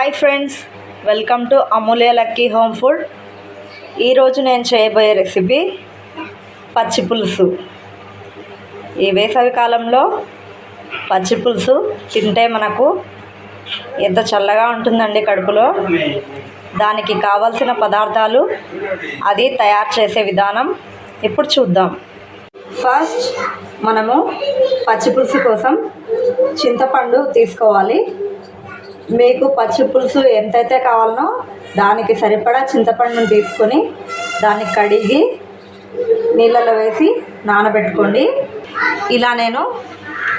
Hi friends, welcome to Amulya lucky home food. ఈరోజు నేను చేయబోయే రెసిపీ పచ్చి పులుసు. ఈ వేసవి కాలంలో పచ్చి పులుసు తింటే మనకు ఎంత చల్లగా ఉంటుందండి కడుపులో. దానికి కావలసిన పదార్థాలు, అది తయారు చేసే విధానం ఇప్పుడు చూద్దాం. ఫస్ట్ మనము పచ్చి పులుసు కోసం చింతపండు తీసుకోవాలి. మీకు పచ్చి పులుసు ఎంతైతే కావాలనో దానికి సరిపడా చింతపండును తీసుకొని దాన్ని కడిగి నీళ్ళలో వేసి నానబెట్టుకోండి. ఇలా నేను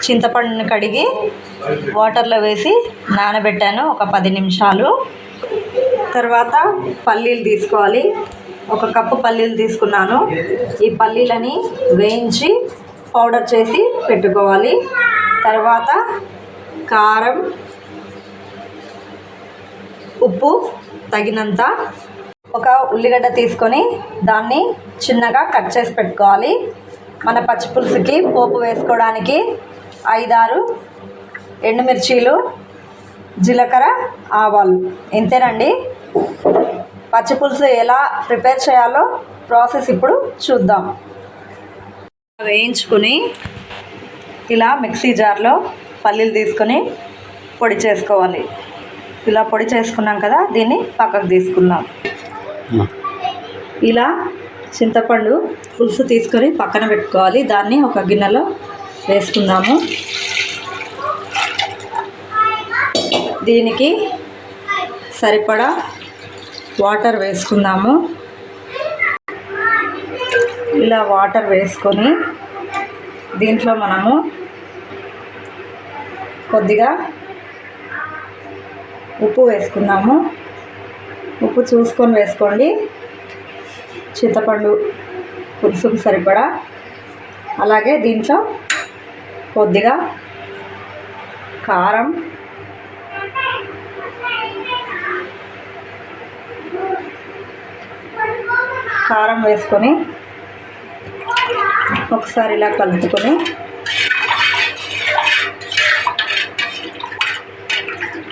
చింతపండుని కడిగి వాటర్లో వేసి నానబెట్టాను ఒక 10 నిమిషాలు. తర్వాత పల్లీలు తీసుకోవాలి. 1 కప్పు పల్లీలు తీసుకున్నాను. ఈ పల్లీలని వేయించి పౌడర్ చేసి పెట్టుకోవాలి. తర్వాత కారం, ఉప్పు తగినంత, ఒక ఉల్లిగడ్డ తీసుకొని దాన్ని చిన్నగా కట్ చేసి పెట్టుకోవాలి. మన పచ్చి పులుసుకి పోపు వేసుకోవడానికి 5-6 ఎండుమిర్చీలు, జీలకర్ర, ఆవాలు, ఇంతేనండి. పచ్చి పులుసు ఎలా ప్రిపేర్ చేయాలో ప్రాసెస్ ఇప్పుడు చూద్దాం. వేయించుకుని ఇలా మిక్సీ జార్లో పల్లీలు తీసుకొని పొడి చేసుకోవాలి. ఇలా పొడి చేసుకున్నాం కదా, దీన్ని పక్కకు తీసుకుందాం. ఇలా చింతపండు పులుసు తీసుకొని పక్కన పెట్టుకోవాలి. దాన్ని ఒక గిన్నెలో వేసుకుందాము. దీనికి సరిపడా వాటర్ వేసుకుందాము. ఇలా వాటర్ వేసుకొని దీంట్లో మనము కొద్దిగా ఉప్పు వేసుకుందాము. ఉప్పు చూసుకొని వేసుకోండి. చింతపండు పులుసుకు సరిపడా. అలాగే దీంట్లో కొద్దిగా కారం, వేసుకొని ఒకసారి ఇలా కలుపుకొని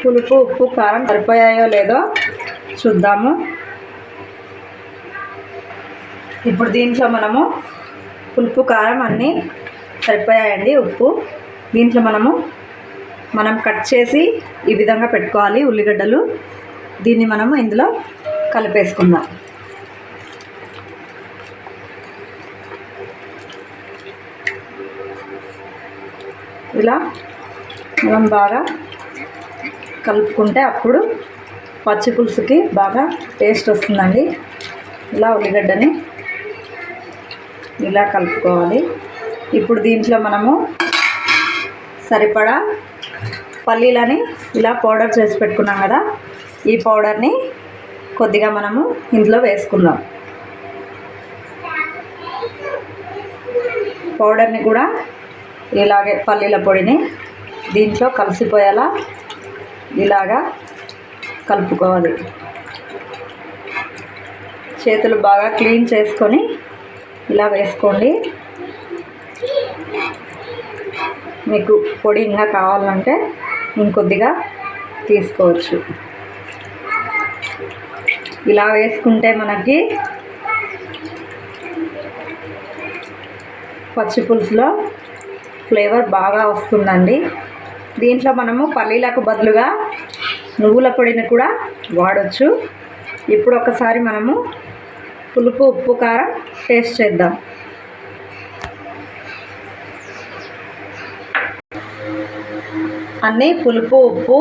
పులుపు, ఉప్పు, కారం సరిపోయాయో లేదో చూద్దాము. ఇప్పుడు దీంట్లో మనము పులుపు, కారం అన్నీ సరిపోయాయండి. ఉప్పు దీంట్లో మనం కట్ చేసి ఈ విధంగా పెట్టుకోవాలి ఉల్లిగడ్డలు. దీన్ని మనము ఇందులో కలిపేసుకుందాం. ఇలా మనం బాగా కలుపుకుంటే అప్పుడు పచ్చి పులుసుకి బాగా టేస్ట్ వస్తుందండి. ఇలా ఉల్లిగడ్డని ఇలా కలుపుకోవాలి. ఇప్పుడు దీంట్లో మనము సరిపడా పల్లీలని ఇలా పౌడర్ చేసి పెట్టుకున్నాం కదా, ఈ పౌడర్ని కొద్దిగా మనము ఇందులో వేసుకుందాం. పౌడర్ని కూడా ఇలాగే పల్లీల పొడిని దీంట్లో కలిసిపోయేలా ఇలాగా కలుపుకోవాలి. చేతులు బాగా క్లీన్ చేసుకొని ఇలా వేసుకోండి. మీకు పొడి ఇంకా కావాలంటే ఇంకొద్దిగా తీసుకోవచ్చు. ఇలా వేసుకుంటే మనకి పచ్చి పులుసులో ఫ్లేవర్ బాగా వస్తుందండి. దీంట్లో మనము పల్లీలకు బదులుగా నువ్వుల పొడిని కూడా వాడచ్చు. ఇప్పుడు ఒకసారి మనము పులుపు, ఉప్పు, కారం టేస్ట్ చేద్దాం. అన్నీ పులుపు, ఉప్పు,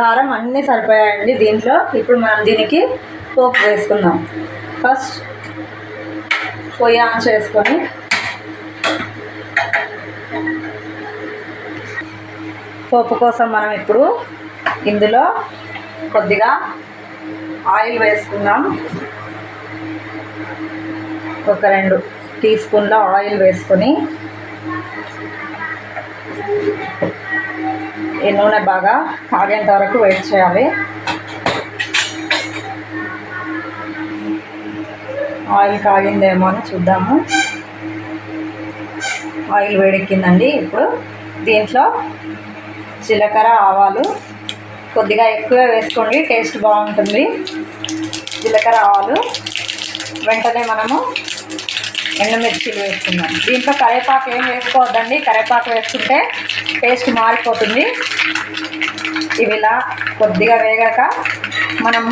కారం అన్నీ సరిపోయాయండి దీంట్లో. ఇప్పుడు మనం దీనికి పోపు వేసుకుందాం. ఫస్ట్ పొయ్యి ఆన్ చేసుకొని పోపు కోసం మనం ఇప్పుడు ఇందులో కొద్దిగా ఆయిల్ వేసుకుందాం. ఒక 2 టీ స్పూన్ల ఆయిల్ వేసుకొని ఈ నూనె బాగా కాగేంత వరకు వెయిట్ చేయాలి. ఆయిల్ కాగిందేమో అని చూద్దాము. ఆయిల్ వేడెక్కిందండి. ఇప్పుడు దీంట్లో జీలకర్ర, ఆవాలు కొద్దిగా ఎక్కువ వేసుకోండి, టేస్ట్ బాగుంటుంది. జీలకర్ర ఆవాలు, వెంటనే మనము ఎండుమిర్చీలు వేసుకుందాం. దీంట్లో కరివేపాకు ఏం వేసుకోవద్దండి, కరివేపాకు వేసుకుంటే టేస్ట్ మారిపోతుంది. ఇవి ఇలా కొద్దిగా వేగాక మనం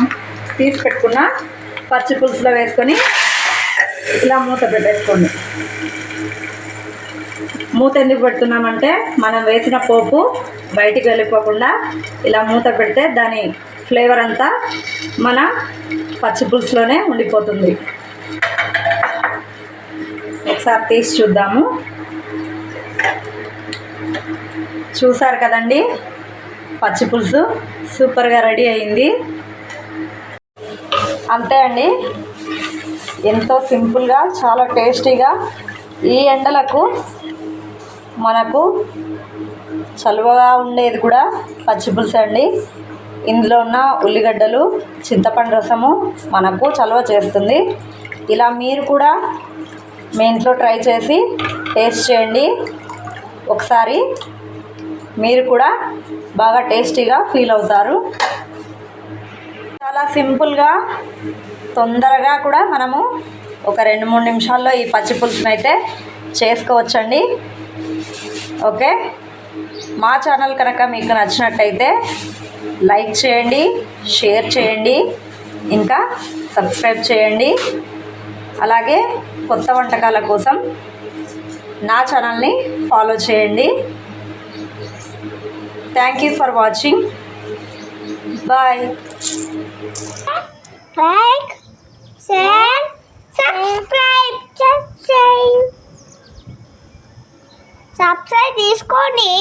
తీసి పెట్టుకున్న పచ్చి పులుసులో వేసుకొని ఇలా మూత పెట్టేసుకోండి. మూత ఎందుకు పెడుతున్నామంటే మనం వేసిన పోపు బయటికి వెళ్ళిపోకుండా ఇలా మూత పెడితే దాని ఫ్లేవర్ అంతా మన పచ్చి పులుసులోనే ఉండిపోతుంది. ఒకసారి తీసి చూద్దాము. చూసారు కదండి, పచ్చి పులుసు సూపర్గా రెడీ అయింది. అంతే అండి, ఎంతో సింపుల్గా చాలా టేస్టీగా ఈ ఎండలకు మనకు చలువగా ఉండేది కూడా పచ్చి పులుసు అండి. ఇందులో ఉన్న ఉల్లిగడ్డలు, చింతపండు రసము మనకు చలువ చేస్తుంది. ఇలా మీరు కూడా మీ ఇంట్లో ట్రై చేసి టేస్ట్ చేయండి. ఒకసారి మీరు కూడా బాగా టేస్టీగా ఫీల్ అవుతారు. చాలా సింపుల్గా తొందరగా కూడా మనము ఒక 2-3 నిమిషాల్లో ఈ పచ్చి పులుసును అయితే చేసుకోవచ్చండి. ఓకే, మా ఛానల్ కనుక మీకు నచ్చినట్టయితే లైక్ చేయండి, షేర్ చేయండి, ఇంకా సబ్స్క్రైబ్ చేయండి. అలాగే కొత్త వంటకాల కోసం నా ఛానల్ని ఫాలో చేయండి. Thank you for watching. Bye. Like, share, subscribe తీసుకోండి.